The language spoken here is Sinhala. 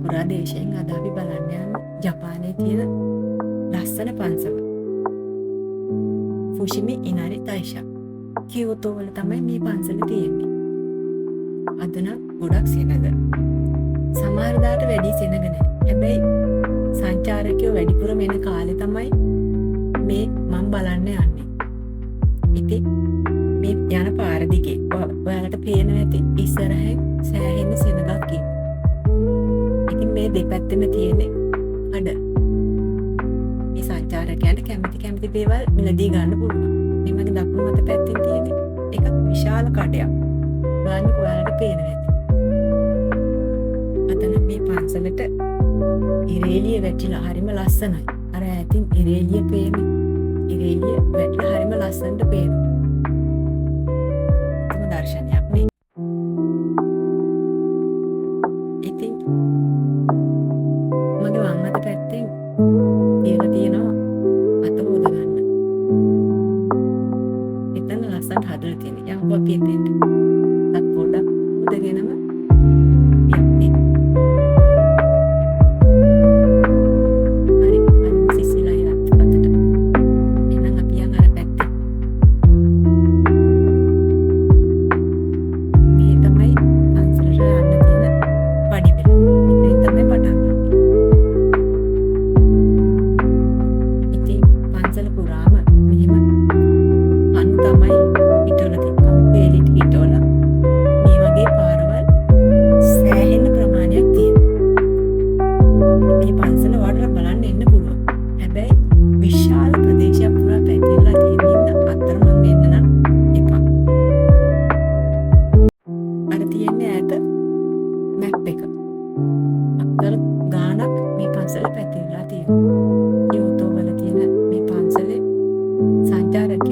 පුරා දේශයෙන් අද අපි බලන්න යන්නේ ජපානයේ තියෙන ලස්සන පන්සල. ෆුෂිමි ඉනාරි තයිෂා. කියෝතෝ වල තමයි මේ පන්සල තියෙන්නේ. අද නම් ගොඩක් සෙනග. සමහර දාට වැඩි සෙනග නැහැ. හැබැයි සංචාරකයෝ වැඩිපුරම එන කාලේ තමයි මේ මම බලන්න යන්නේ. ඉතින් මේ යන පාර දිගේ ඔයාලට පේනවා ඇති ඉස්සරහින් සෑහෙන සෙනගක් ඉන්න. ඉතින් මේ දෙපැත්තෙම තියෙන අඩ. මේ සංචාරකයන්ට කැමති දේවල් මිලදී ගන්න පුළුවන්. මේ මගේ දකුණු අත පැත්තෙන් තියෙන එකක් විශාල කඩයක්. බලන්න ඔයාලට පේනවා ඇති. අතන මේ පන්සලට ඉරේලිය වැටිලා හරිම ලස්සනයි. අර ඈතින් ඉරේලිය පේන්නේ. ඉරේලිය වැටිලා හරිම ලස්සනට පේනවා. තම දර්ශනයක් නේ. ඉතින් මගේ වම් අත පැත්තෙන් කියලා තියෙනවා අත හොද ගන්න. එතන ලස්සනට හදලා තියෙනවා. යම් අපි එතෙන්ට අත් පොඩක් හොදගෙනම යන්නේ. හරි සිසිලා යත් අතට. එහෙනම් අපි යන් අර පැත්තේ. මේ තමයි පන්සලට යන්න තියෙන පඩිපෙළ. ඉතින් තමයි පටන් ගන්න. ඉතින් පන්සල පුරාම මෙහෙම අන් තමයි හිටවලා තියෙන්නේ. කම්පේලිට හිටවලා මේ වගේ පාරවල් සෑහෙන ප්‍රමාණයක් තියෙනවා. මේ පන්සල වඩා බලන්න එන්න පුළුවන්. හැබැයි විශාල ප්‍රදේශයක් පුරා පැතිරලා තියෙන අතරමං වෙන්න නම් එපා. අර තියෙන්නේ ඈත මැප් එක. අතර ගානක් මේ පන්සල පැතිරලා තියෙනවා. කියෝතෝ වල තියෙන මේ පන්සලේ සංචාරකයන්ට